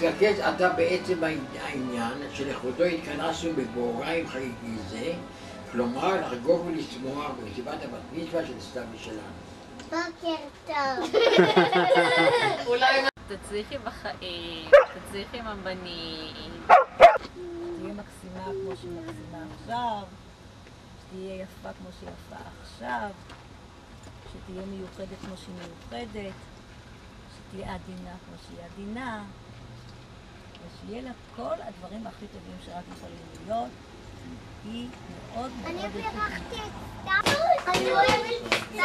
תתרכז אתה בעצם העניין שלכבודו התכנסנו בבהוריים חגיגי זה, כלומר לחגוג ולשמוח במסיבת הבת מצווה של סתיוי שלנו. בוקר טוב. אולי תצליחי בחיים, תצליחי עם הבנים. תהיה מקסימה כמו שהיא מקסימה עכשיו, שתהיה יפה כמו שהיא יפה עכשיו, שתהיה מיוחדת כמו שהיא מיוחדת, שתהיה עדינה כמו שהיא עדינה, ושיהיה לה כל הדברים הכי טובים שרק יכולים להיות. היא מאוד מאוד אני בירכתי את סתיו. אני אוהבת סתיו.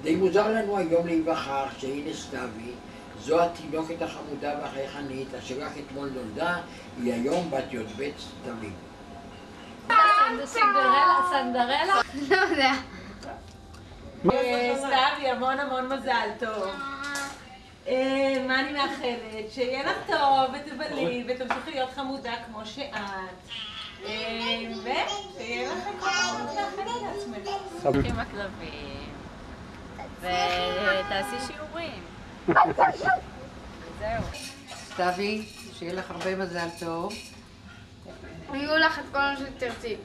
די מוזר לנו היום להיווכח שהנה סתיוי, זו התינוקת החמודה והחייכנית אשר רק אתמול נולדה, היא היום בת י"ב סתיו. סנדרלה? לא יודע. סתיוי, המון המון מזל טוב. מה אני מאחלת? שיהיה לך טוב ותבלי ותמשיכי להיות חמודה כמו שאת. ושיהיה לך כל הזמן לאחל לעצמך. תמשיכי עם הכלבים ותעשי שיעורים. וזהו. סתיוי, שיהיה לך הרבה מזל טוב. יהיו לך את כל מה שתרצי.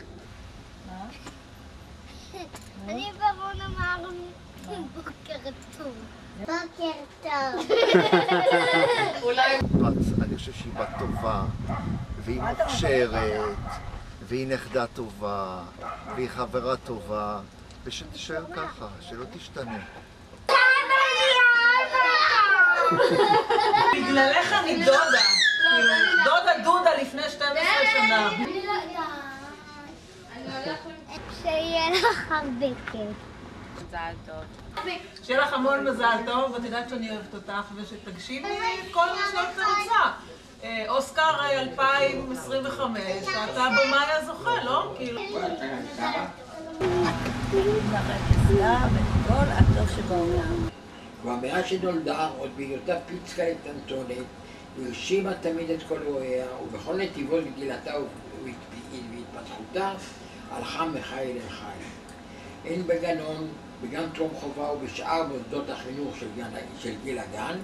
אני ברון אמר בוקר טוב. בוקר טוב. אני חושב שהיא בת טובה, והיא מוכשרת, והיא נכדה טובה, והיא חברה טובה, ושתישאר ככה, שלא תשתנה. בגללך אני דודה. דודה דודה לפני 12 שנה. אני לא יודעת. שיהיה לך הרבה כיף. מזל טוב. שיהיה לך המון מזל טוב, ואת יודעת שאני אוהבת אותך, ושתגשימי את כל מה שאת רוצה. אוסקר 2025, אתה במאי הזוכה, לא? כאילו... וכל הטוב שבעולם. כבר מאז שנולדה, עוד בהיותה פיצקה קטנטונת, הרשימה תמיד את כל רואיה, ובכל נתיבות גדילתה והתפתחותה הלכה מחיל אל חיל. הן בגנון, בגן טרום חובה ובשאר מוסדות החינוך של גיל הגן,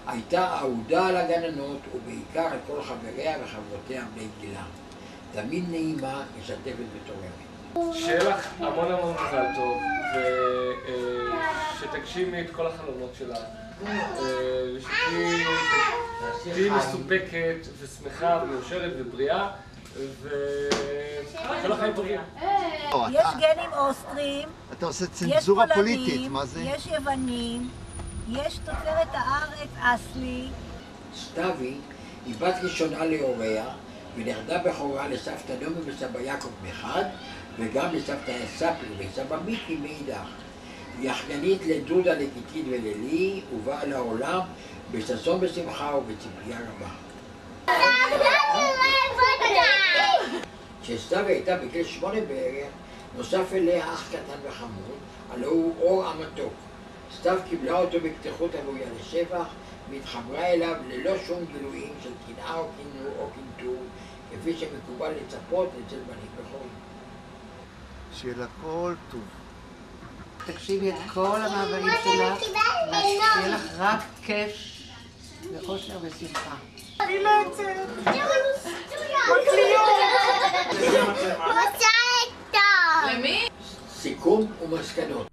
הייתה אהודה על הגננות ובעיקר על כל חבריה וחברותיה בני גילה. תמיד נעימה, משתפת ותורמת. שיהיה לך המון המון מזל טוב, ושתגשימי את כל החלומות שלך, ושתהיי מסופקת ושמחה ומאושרת ובריאה, וכל החיים טובים. יש גנים אוסטרים, אתה עושה יש צנזורה פוליטית, פולנים, מה זה? יש יוונים, יש תוצרת הארץ אסלי. סתיוי היא בת ראשונה להוריה ונכדה בכורה לסבתא נעמי וסבא יעקב מחד וגם לסבתא ספלי וסבא מיקי מאידך. היא אחיינית לדודה, לגיטית וללי, ובאה לעולם בששון בשמחה ובציפייה רבה. כשסתיוי הייתה בגיל 8 בערך, נוסף אליה אח קטן וחמוד, הלא הוא אור המתוק. סתיו קיבלה אותו בפתיחות הראויה לשבח, והתחברה אליו ללא שום גילויים של קנאה או קנטור, כפי שמקובל לצפות אצל בנים בכורים. שיהיה לה כל טוב. תקשיבי את כל המעברים שלך, ושיהיה לך רק כיף ואושר ושמחה. אני לא יוצאת. מזל טוב. למי? סיכום ומסקנות.